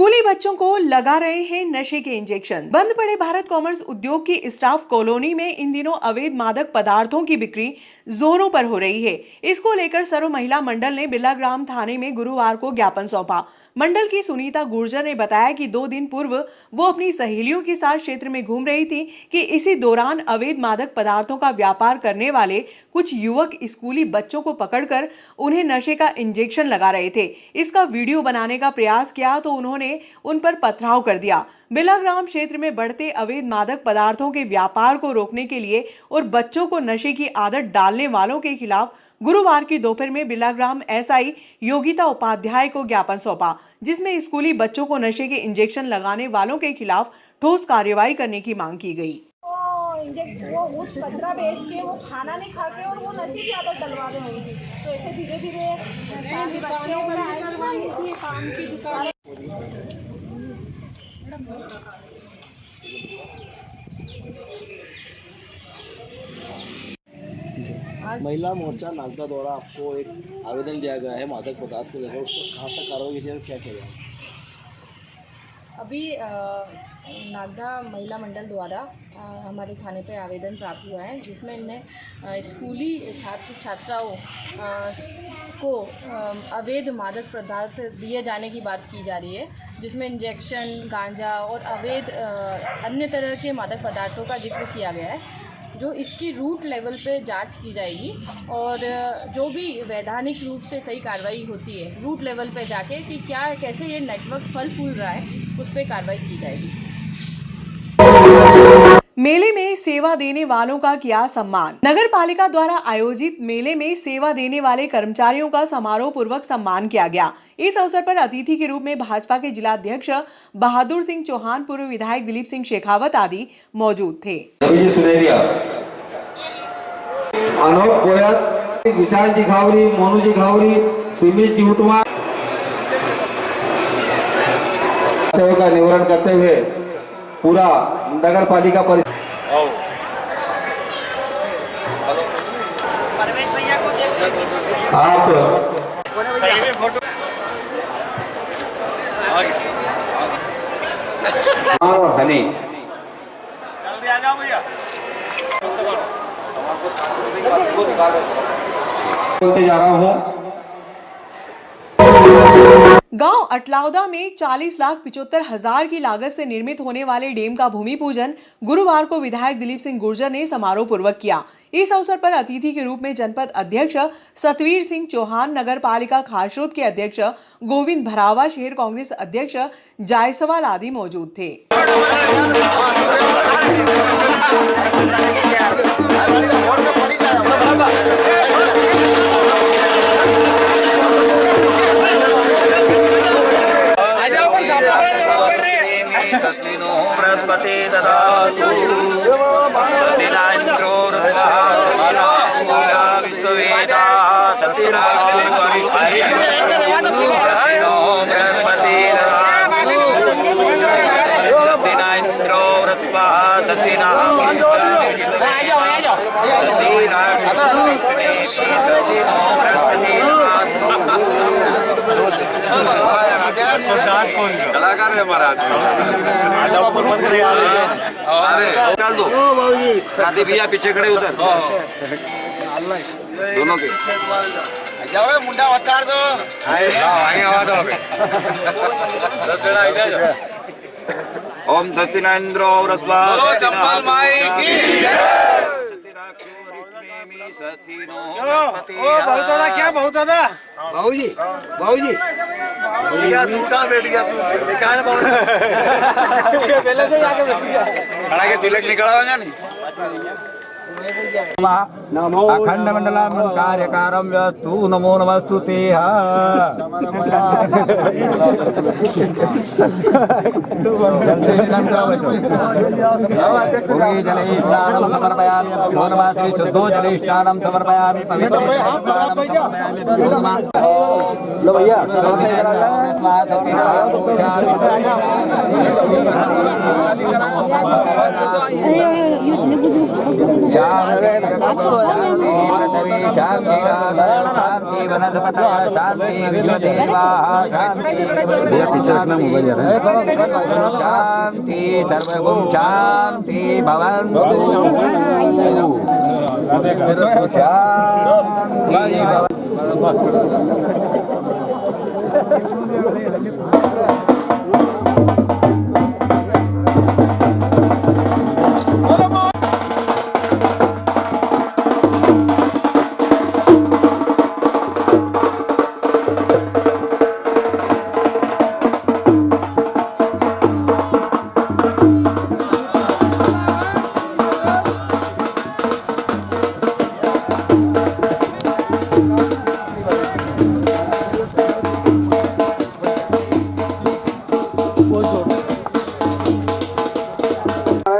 स्कूली बच्चों को लगा रहे हैं नशे के इंजेक्शन। बंद पड़े भारत कॉमर्स उद्योग की स्टाफ कॉलोनी में इन दिनों अवैध मादक पदार्थों की बिक्री जोरों पर हो रही है। इसको लेकर सर्व महिला मंडल ने बिरला ग्राम थाने में गुरुवार को ज्ञापन सौंपा। मंडल की सुनीता गुर्जर ने बताया कि 2 दिन पूर्व वो अपनी सहेलियों के साथ क्षेत्र में घूम रही थी कि इसी दौरान अवैध मादक पदार्थों का व्यापार करने वाले कुछ युवक स्कूली बच्चों को पकड़कर उन्हें नशे का इंजेक्शन लगा रहे थे। इसका वीडियो बनाने का प्रयास किया तो उन्होंने उन पर पथराव कर दिया। बिरला ग्राम क्षेत्र में बढ़ते अवैध मादक पदार्थों के व्यापार को रोकने के लिए और बच्चों को नशे की आदत डालने वालों के खिलाफ गुरुवार की दोपहर में बिरला ग्राम एसआई योगिता उपाध्याय को ज्ञापन सौंपा, जिसमें स्कूली बच्चों को नशे के इंजेक्शन लगाने वालों के खिलाफ ठोस कार्रवाई करने की मांग की गई। वो कुछ कचरा बेच के वो खाना नहीं खा के और वो नशे की आदत डलवा रहे होंगे, तो ऐसे धीरे धीरे सारे बच्चे काम की दुकान। महिला मोर्चा नागदा द्वारा आपको एक आवेदन दिया गया है मादक पदार्थ को लेकर, उसको कहाँ तक कार्रवाई की क्या किया जाए? अभी नागदा महिला मंडल द्वारा हमारे थाने पे आवेदन प्राप्त हुआ है, जिसमें इनने स्कूली छात्र छात्राओं को अवैध मादक पदार्थ दिए जाने की बात की जा रही है, जिसमें इंजेक्शन, गांजा और अवैध अन्य तरह के मादक पदार्थों का जिक्र किया गया है। जो इसकी रूट लेवल पे जांच की जाएगी और जो भी वैधानिक रूप से सही कार्रवाई होती है रूट लेवल पे जाके कि क्या कैसे ये नेटवर्क फल फूल रहा है, उस पर कार्रवाई की जाएगी। मेले में सेवा देने वालों का किया सम्मान। नगर पालिका द्वारा आयोजित मेले में सेवा देने वाले कर्मचारियों का समारोह पूर्वक सम्मान किया गया। इस अवसर पर अतिथि के रूप में भाजपा के जिलाध्यक्ष बहादुर सिंह चौहान, पूर्व विधायक दिलीप सिंह शेखावत आदि मौजूद थे। अनोख गोयल, विशाल जी घावरी, मोनू जी घावरी, सुमित जी उटवा का निवारण करते हुए पूरा नगर पालिका परिषद आप हनी जल्दी आ जाओ भैया। बोलते जा रहा हूँ। गांव अटलावदा में 40,75,000 की लागत से निर्मित होने वाले डैम का भूमि पूजन गुरुवार को विधायक दिलीप सिंह गुर्जर ने समारोह पूर्वक किया। इस अवसर पर अतिथि के रूप में जनपद अध्यक्ष सतवीर सिंह चौहान, नगर पालिका खासरोद के अध्यक्ष गोविंद भरावा, शहर कांग्रेस अध्यक्ष जायसवाल आदि मौजूद थे। सत्तिनो बृहस्पति ददातु सतिराज्ञो विश्ववेदा सतिराज्ञो बृहस्पति सतिराज्ञो वृत्वा कलाकार है हमारा। डाल दो राधे भैया पीछे खड़े उधर दोनों के जाओ मुंडा उतार दो। ओम सत्यनारायण व्रतवा चंपल माई की क्या बहुत दादा भाऊजी टूटा बैठ गया तू पहले से आके बैठ गया खड़ा के तिलक निकला नहीं। अखंड मंडलम कार्यकारम व्यस्तु नमो नमस्तु ते समर्पयामि नमो शुद्धो जलेष्टानं समर्पयामि पवित्र शांति शांति वनस्पतयः शांति विश्वदेवाः शांति शांति सर्वगुण शांति भवन्तु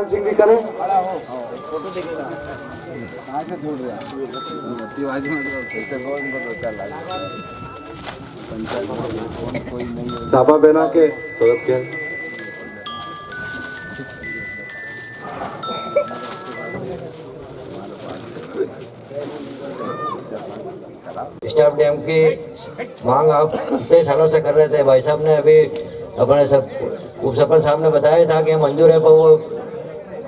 सिंह भी करें। धाबा बना के स्टाफ डैम की मांग आप कितने सालों से कर रहे थे। भाई साहब ने अभी अपने सब उप सरपंच साहब ने बताया था कि मंजूर है, पर वो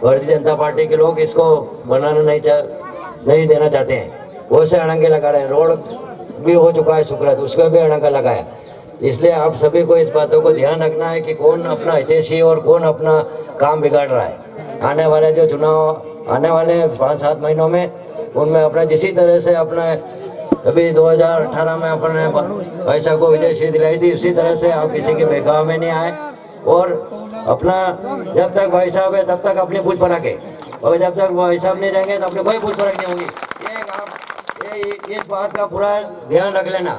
भारतीय जनता पार्टी के लोग इसको बनाना नहीं देना चाहते हैं। वो से अड़ंगे लगा रहे हैं। रोड भी हो चुका है सुकृत, उसको भी अड़ंगा लगाया। इसलिए आप सभी को इस बातों को ध्यान रखना है कि कौन अपना हितैषी और कौन अपना काम बिगाड़ रहा है। आने वाले जो चुनाव आने वाले 5-7 महीनों में, उनमें अपना जिसी तरह से अपना अभी 2018 में अपने भाई साहब को विजय श्री दिलाई थी, उसी तरह से आप किसी के बहकावे में नहीं आए और अपना जब तक भाई साहब है तब तक अपनी पूछ पर रखे, और जब तक भाई साहब नहीं रहेंगे तो अपनी कोई पूछ पर नहीं होगी। ये इस बात का पूरा ध्यान रख लेना।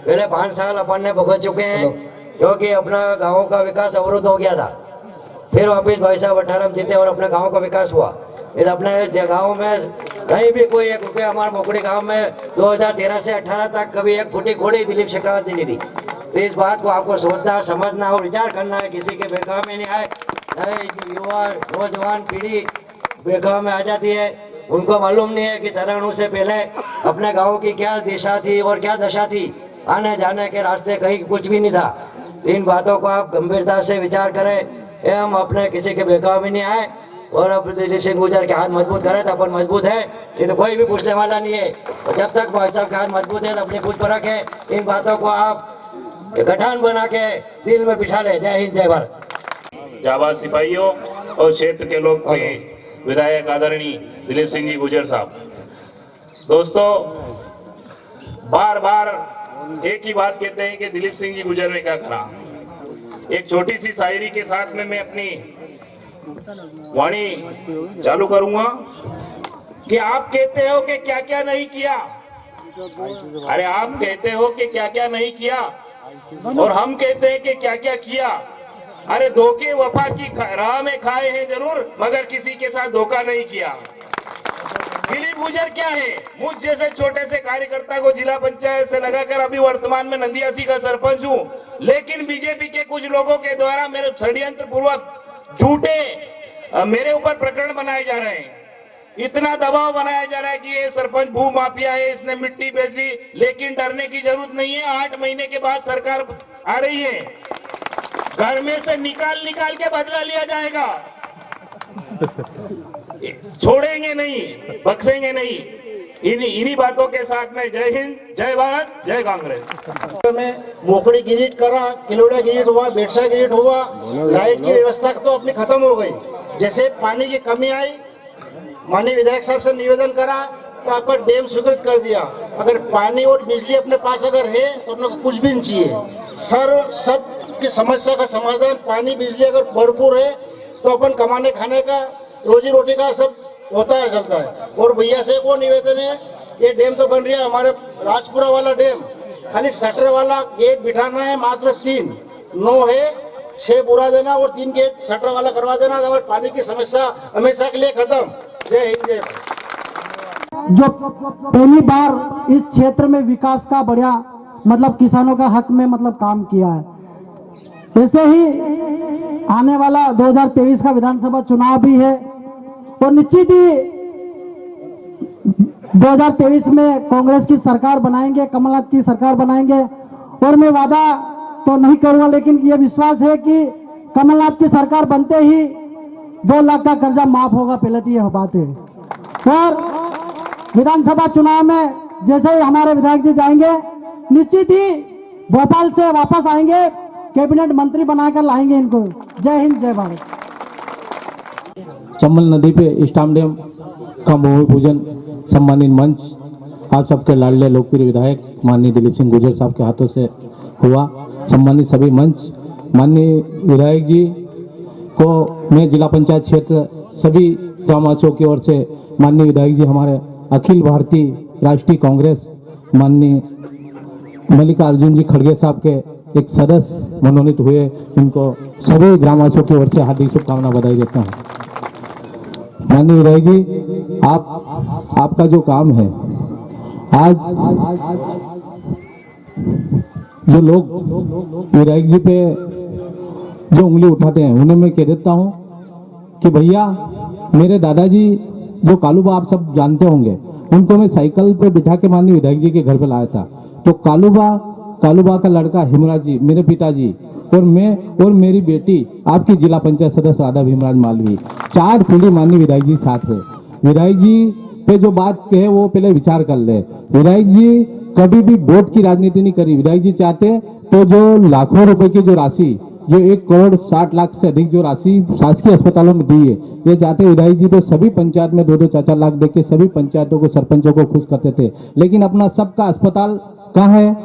पहले 5 साल अपन ने भुगत चुके हैं क्योंकि अपना गाँव का विकास अवरुद्ध हो गया था। फिर वापिस भाई साहब 18 में जीते और अपने गाँव का विकास हुआ। फिर अपने गाँव में कहीं भी कोई 1 रुपया, हमारे मोकड़ी गाँव में 2013 से 18 तक कभी 1 फुटी खोड़ी दिलीप शेखावत ने दी थी। तो इस बात को आपको सोचना, समझना और विचार करना है। किसी के बेगाव में नहीं आए। नए युवा नौजवान पीढ़ी बेगाव में आ जाती है, उनको मालूम नहीं है कि तराणु से पहले अपने गाँव की क्या दिशा थी और क्या दशा थी। आने जाने के रास्ते कहीं कुछ भी नहीं था। इन बातों को आप गंभीरता से विचार करें। हम अपने किसी के बेगाव में नहीं आए और अब दिलीप सिंह गुर्जर के हाथ मजबूत करे तो अपन मजबूत है, ये तो कोई भी पूछने वाला नहीं है। और जब तक भाई साहब के हाथ मजबूत है तो अपनी पूछ पर रखें। इन बातों को आप गठान बना के दिल में बिठा ले। जय हिंद, जय भारत। जाबाज सिपाहियों और क्षेत्र के लोग विधायक आदरणीय दिलीप सिंह जी गुर्जर साहब, दोस्तों बार बार एक ही बात कहते हैं कि दिलीप सिंह जी गुर्जर ने क्या करा। एक छोटी सी शायरी के साथ में मैं अपनी वाणी चालू करूंगा कि आप कहते हो कि क्या क्या नहीं किया। अरे आप कहते हो कि क्या क्या नहीं किया और हम कहते हैं कि क्या क्या किया। अरे धोखे वफा की राह में खाए हैं जरूर, मगर किसी के साथ धोखा नहीं किया। दिलीप गुर्जर क्या है? मुझ जैसे छोटे से कार्यकर्ता को जिला पंचायत से लगाकर अभी वर्तमान में नंदियासी का सरपंच हूं, लेकिन बीजेपी के कुछ लोगों के द्वारा मेरे षड्यंत्र पूर्वक झूठे मेरे ऊपर प्रकरण बनाए जा रहे हैं। इतना दबाव बनाया जा रहा है कि ये सरपंच भू माफिया है, इसने मिट्टी बेच ली। लेकिन डरने की जरूरत नहीं है। 8 महीने के बाद सरकार आ रही है, घर में से निकाल के बदला लिया जाएगा। छोड़ेंगे नहीं, बख्शेंगे नहीं। इन्हीं बातों के साथ में जय हिंद, जय भारत, जय कांग्रेस। में मोकड़ी गिरिट करा, किलोड़ा गिरिट हुआ, बेटसा गिरिट हुआ, लाइट की व्यवस्था तो अपनी खत्म हो गई। जैसे पानी की कमी आई, माननीय विधायक साहब से निवेदन करा तो आपका डैम स्वीकृत कर दिया। अगर पानी और बिजली अपने पास अगर है तो अपने को कुछ भी नहीं चाहिए। सब की समस्या का समाधान पानी बिजली अगर भरपूर है तो अपन कमाने खाने का, रोजी रोटी का सब होता है, चलता है। और भैया से वो निवेदन है, ये डैम तो बन रहा है हमारे राजपुरा वाला डैम, खाली शटर वाला गेट बिठाना है, मात्र 3 9 है, 6 बुरा देना और 3 गेट शटर वाला करवा देना। और पानी की समस्या हमेशा के लिए खत्म। जय हिंद, जय भारत। जो पहली बार इस क्षेत्र में विकास का बढ़िया मतलब किसानों का हक में मतलब काम किया है। ऐसे ही आने वाला 2023 का विधानसभा चुनाव भी है और निश्चित ही 2023 में कांग्रेस की सरकार बनाएंगे, कमलनाथ की सरकार बनाएंगे। और मैं वादा तो नहीं करूंगा, लेकिन ये विश्वास है कि कमलनाथ की सरकार बनते ही 2 लाख का कर्जा माफ होगा, पहले तो यह बात है। और विधानसभा चुनाव में जैसे ही हमारे विधायक जी जाएंगे, निश्चित ही भोपाल से वापस आएंगे, कैबिनेट मंत्री बनाकर लाएंगे इनको। जय हिंद, जय भारत। चंबल नदी पे स्टाम डैम का भूमि पूजन सम्मानित मंच आप सबके लाडले लोकप्रिय विधायक माननीय दिलीप सिंह गुर्जर साहब के हाथों से हुआ। सम्मानित सभी मंच, माननीय विधायक जी को मैं जिला पंचायत क्षेत्र सभी ग्रामवासियों की ओर से, माननीय विधायक जी हमारे अखिल भारतीय राष्ट्रीय कांग्रेस माननीय मल्लिकार्जुन जी खड़गे साहब के एक सदस्य मनोनीत हुए, इनको सभी ग्रामवासियों की ओर से हार्दिक शुभकामना बधाई देता हूँ। माननीय विधायक जी, आपका जो काम है, आज जो लोग विधायक जी पे जो उंगली उठाते हैं, उन्हें मैं कह देता हूं कि भैया, मेरे दादाजी जो कालूबा आप सब जानते होंगे, उनको मैं साइकिल पे बिठा के माननीय विधायक जी के घर पे लाया था। तो कालूबा का लड़का हिमराज जी, मेरे पिताजी, और मैं और मेरी बेटी आपकी जिला पंचायत सदस्य राधा भीमराज मालवी, 4 पीढ़ी माननीय विधायक जी साथ है। विधायक जी पे जो बात कहे वो पहले विचार कर ले। विधायक जी कभी भी वोट की राजनीति नहीं करी। विधायक जी चाहते तो जो लाखों रुपए की जो राशि, जो 1 करोड़ 60 लाख से अधिक जो राशि शासकीय अस्पतालों में दी है, ये चाहते विधायक जी तो सभी पंचायत में 2-2 4-4 लाख देके सभी पंचायतों को, सरपंचों को खुश करते थे। लेकिन अपना सबका अस्पताल कहाँ है?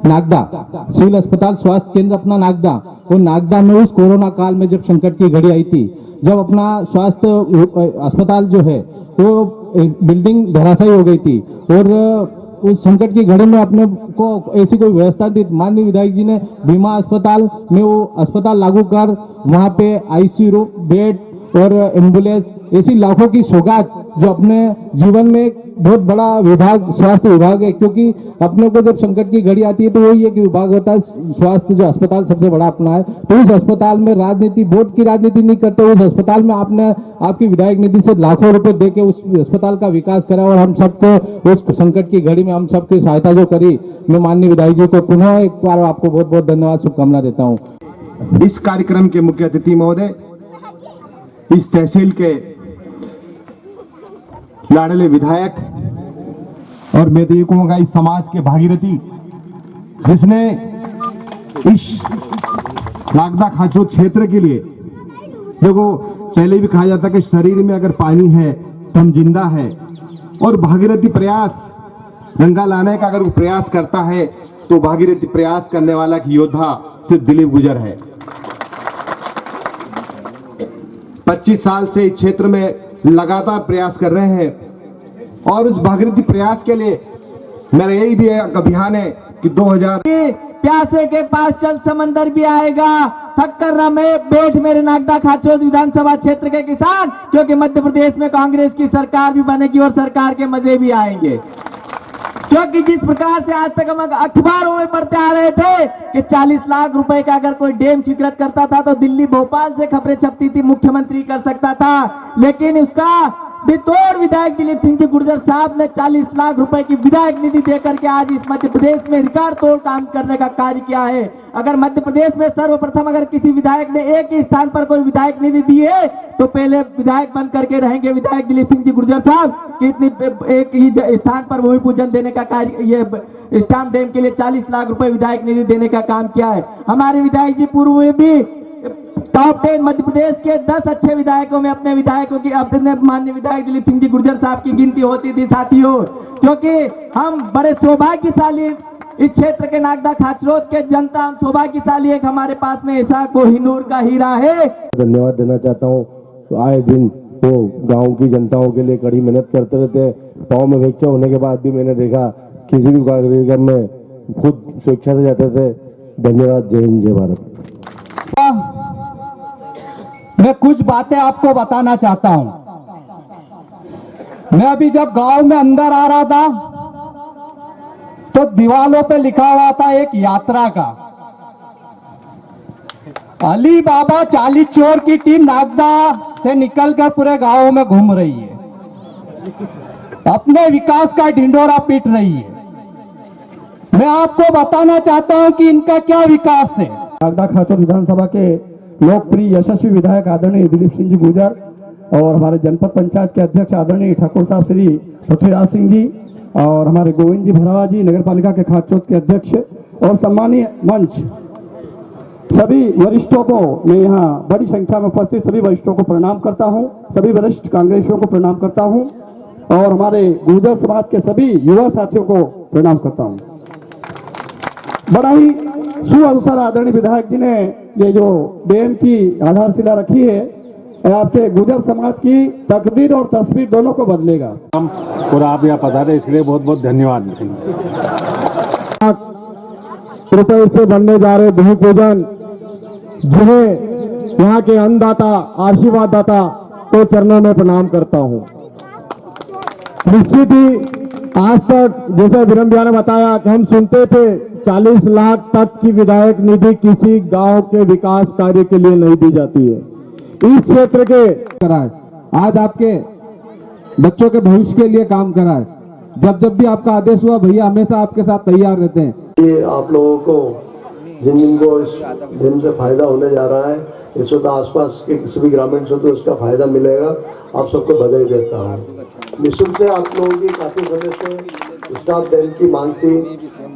नागदा सिविल अस्पताल, स्वास्थ्य केंद्र अपना नागदा। और नागदा में उस कोरोना काल में जब संकट की घड़ी आई थी, जब अपना स्वास्थ्य अस्पताल जो है वो बिल्डिंग धराशायी हो गई थी, और उस संकट की घड़ी में अपने को ऐसी कोई व्यवस्था थी, माननीय विधायक जी ने भीमा अस्पताल में वो अस्पताल लागू कर वहाँ पे आईसीयू बेड और एम्बुलेंस, ऐसी लाखों की सौगात जो अपने जीवन में एक बहुत बड़ा विभाग स्वास्थ्य विभाग है। क्योंकि अपने को जब संकट की घड़ी आती है तो वही एक विभाग होता है स्वास्थ्य, जो अस्पताल सबसे बड़ा अपना है। तो उस अस्पताल में राजनीति, वोट की राजनीति नहीं करते। उस अस्पताल में आपने आपकी विधायक निधि से लाखों रुपए देके उस अस्पताल का विकास करा, और हम सबको उस संकट की घड़ी में हम सबकी सहायता जो करी, मैं माननीय विधायक जी को पुनः एक बार आपको बहुत बहुत धन्यवाद, शुभकामना देता हूँ। इस कार्यक्रम के मुख्य अतिथि महोदय, इस तहसील के लाडले विधायक, और मैं तो ये कहूंगा इस समाज के भागीरथी, जिसने इस नागदा खाचो क्षेत्र के लिए, देखो पहले भी कहा जाता कि शरीर में अगर पानी है तो हम जिंदा है, और भागीरथी प्रयास गंगा लाने का अगर वो प्रयास करता है तो भागीरथी प्रयास करने वाला की योद्धा सिर्फ दिलीप गुर्जर है। 25 साल से इस क्षेत्र में लगातार प्रयास कर रहे हैं, और उस भागीरथी प्रयास के लिए मेरा यही भी एक अभियान है कि 2000 प्यासे के पास चल समंदर भी आएगा, थक कर रमे बैठ मेरे नागदा खाचोद विधानसभा क्षेत्र के किसान, क्योंकि मध्य प्रदेश में कांग्रेस की सरकार भी बनेगी और सरकार के मजे भी आएंगे। क्योंकि जिस प्रकार से आज तक हम अखबारों में पढ़ते आ रहे थे कि 40 लाख रुपए का अगर कोई डैम स्वीकृत करता था तो दिल्ली भोपाल से खबरें छपती थी, मुख्यमंत्री कर सकता था। लेकिन उसका बितौर विधायक दिलीप सिंह जी गुर्जर साहब ने 40 लाख रुपए की विधायक निधि देकर के आज इस मध्य प्रदेश में रिकॉर्ड तोड़ काम करने का कार्य किया है। अगर मध्य प्रदेश में सर्वप्रथम अगर किसी विधायक ने एक ही स्थान पर कोई विधायक निधि दी है तो पहले विधायक बन करके रहेंगे विधायक दिलीप सिंह जी गुर्जर साहब, कि इतनी एक ही स्थान पर भूमि पूजन देने का कार्य, ये स्टाम डैम के लिए 40 लाख रुपए विधायक निधि देने का काम किया है। हमारे विधायक जी पूर्व में भी टॉप 10 मध्य प्रदेश के 10 अच्छे विधायकों में अपने विधायकों की, अपने माननीय विधायक दिलीप सिंह जी गुर्जर साहब की गिनती होती थी साथियों। क्योंकि हम बड़े सौभाग्यशाली इस क्षेत्र के नागदा खाचरोद के जनता, हम सौभाग्यशाली एक हमारे पास में ऐसा कोहिनूर का हीरा है। धन्यवाद देना चाहता हूँ। तो आए दिन वो गांव की जनताओं के लिए कड़ी मेहनत करते रहते। पाँव में फ्रैक्चर होने के बाद भी मैंने देखा किसी भी कार्यक्रम में खुद स्वेच्छा से जाते थे। धन्यवाद। जय हिंद, जय भारत। मैं कुछ बातें आपको बताना चाहता हूं। मैं अभी जब गांव में अंदर आ रहा था तो दीवालों पे लिखा हुआ था एक यात्रा का, अली बाबा 40 चोर की टीम नागदा से निकलकर पूरे गांव में घूम रही है। अपने विकास का ढिंढोरा पीट रही है। मैं आपको बताना चाहता हूं कि इनका क्या विकास है। नागदा खाचौद विधानसभा के लोकप्रिय यशस्वी विधायक आदरणीय दिलीप सिंह जी गुर्जर और हमारे जनपद पंचायत के अध्यक्ष आदरणीय ठाकुर साहब श्री पृथ्वीराज सिंह जी और हमारे गोविंद जी भरावा जी नगर पालिका के खाचौद के अध्यक्ष और सम्मानीय मंच सभी वरिष्ठों को मैं यहाँ बड़ी संख्या में उपस्थित सभी वरिष्ठों को प्रणाम करता हूँ, सभी वरिष्ठ कांग्रेसियों को प्रणाम करता हूँ और हमारे गुर्जर समाज के सभी युवा साथियों को प्रणाम करता हूँ। बड़ा ही सुअवसर आदरणीय विधायक जी ने ये जो डैम की आधारशिला रखी है, आपके गुर्जर समाज की तकदीर और तस्वीर दोनों को बदलेगा। और आप यहाँ पधारे इसलिए बहुत बहुत धन्यवाद। रुपए से बनने जा रहे भूमि पूजन जिन्हें यहाँ के अन्नदाता आशीर्वाद दाता तो चरणों में प्रणाम करता हूँ। निश्चित ही आज तक जैसे विरम भैया ने बताया कि हम सुनते थे 40 लाख तक की विधायक निधि किसी गांव के विकास कार्य के लिए नहीं दी जाती है। इस क्षेत्र के कराए आज आपके बच्चों के भविष्य के लिए काम कराए। जब भी आपका आदेश हुआ भैया हमेशा आपके साथ तैयार रहते हैं। ये आप लोगों को जिनको इस दिन से फायदा होने जा रहा है, इस वक्त आसपास के किसी भी ग्रामीण से तो इसका फायदा मिलेगा। आप सबको बधाई देता हूँ। निःशुल्क से आप लोगों की काफी समय से स्टाफ डैम की मांग थी।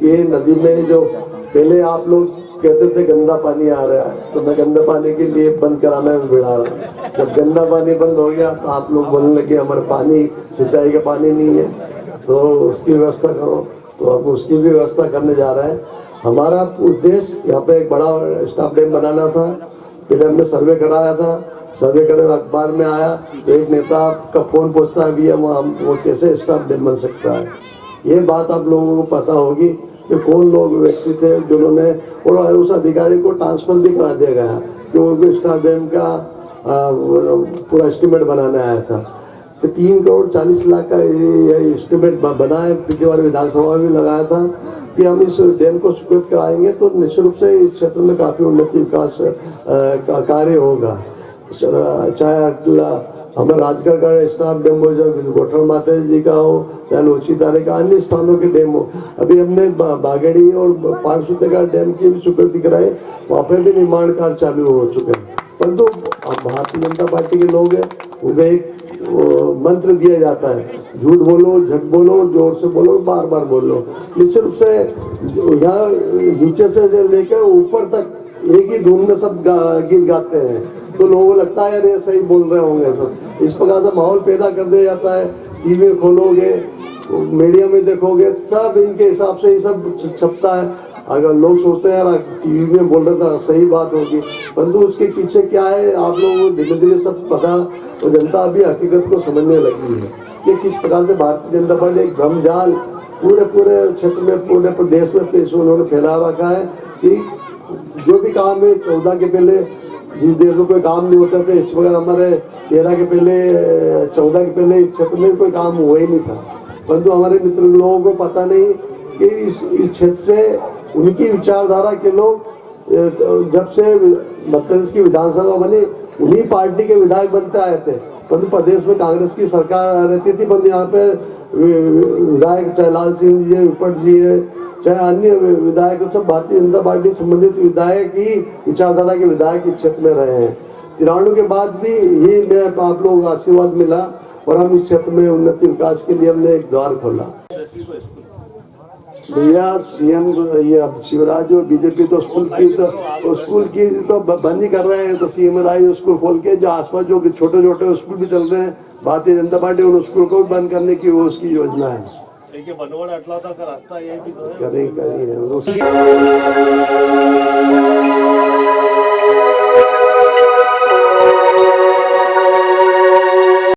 ये नदी में जो पहले आप लोग कहते थे गंदा पानी आ रहा है, तो मैं गंदा पानी के लिए बंद कराने में भिड़ा रहा। जब गंदा पानी बंद हो गया तो आप लोग बोलने लगे हमारे पानी सिंचाई का पानी नहीं है, तो उसकी व्यवस्था करो। तो अब उसकी भी व्यवस्था करने जा रहे हैं। हमारा उद्देश्य यहाँ पे एक बड़ा स्टाफ डैम बनाना था। पहले हमने सर्वे कराया था, सर्वे करे अखबार में आया तो एक नेता का फोन पूछता है भैया वो कैसे स्टाफ डैम बन सकता है। ये बात आप लोगों को पता होगी कि कौन लोग व्यक्ति थे जिन्होंने, और उस अधिकारी को ट्रांसफर भी करा दिया गया कि वो स्टाफ डैम का पूरा एस्टिमेट बनाने आया था। तो 3 करोड़ 40 लाख का ये एस्टिमेट बना है। पिछली बार विधानसभा में लगाया था कि हम इस डैम को स्वीकृत कराएंगे तो निश्चित रूप से इस क्षेत्र में काफी उन्नति विकास का कार्य होगा। चाहे हमारे राजगढ़ का स्टाफ डैम हो, जो गोठन माता जी का हो, चाहे लोची तारे का, अन्य स्थानों के डैम हो। अभी हमने बागेड़ी और पानसुते का डैम की भी स्वीकृति कराई, वहाँ पे भी निर्माण कार्य चालू हो चुके हैं। परंतु भारतीय जनता पार्टी के लोग हैं, उन्हें एक मंत्र दिया जाता है, झूठ बोलो, झट बोलो, जोर से बोलो, बार बार बोलो। निश्चित रूप से यहाँ नीचे से लेकर ऊपर तक एक ही धुन में सब गीत गाते हैं, तो लोगों को लगता है यार ये सही बोल रहे होंगे सब। इस प्रकार से माहौल पैदा कर दिया जाता है। टीवी खोलोगे, मीडिया में देखोगे, सब इनके हिसाब से ही सब छपता है। अगर लोग सोचते हैं यार टीवी में बोल रहा था सही बात होगी, परंतु उसके पीछे क्या है आप लोगों को धीरे धीरे सब पता, और जनता अभी हकीकत को समझने लगी है कि किस प्रकार से भारतीय जनता पार्टी एक भ्रमजाल पूरे क्षेत्र में, पूरे प्रदेश में पेश उन्होंने फैला रखा है कि जो भी काम है 14 के पहले जिस देश में कोई काम नहीं होता था, इस वक्त हमारे 13 के पहले 14 के पहले इस क्षेत्र में कोई काम हुआ ही नहीं था। परंतु हमारे मित्र लोगों को पता नहीं कि इस क्षेत्र से उनकी विचारधारा के लोग जब से मध्य प्रदेश की विधानसभा बनी उन्हीं पार्टी के विधायक बनते आए थे। परंतु प्रदेश में कांग्रेस की सरकार रहती थी, परंतु यहाँ पे विधायक चाहे लाल सिंह जी है, विपट जी है, चाहे अन्य विधायक, सब भारतीय जनता पार्टी संबंधित विधायक ही विचारधारा के विधायक इस क्षेत्र में रहे हैं। 93 के बाद भी ये मैं आप लोगों का आशीर्वाद मिला और हम इस क्षेत्र में उन्नति विकास के लिए हमने एक द्वार खोला। भैया सीएम ये अब शिवराज और बीजेपी तो स्कूल की तो बंद ही कर रहे हैं, तो सीएम राय स्कूल खोल के जो आसपास जो छोटे छोटे स्कूल भी चल रहे हैं, भारतीय जनता पार्टी उन स्कूल को भी बंद करने की वो उसकी योजना है।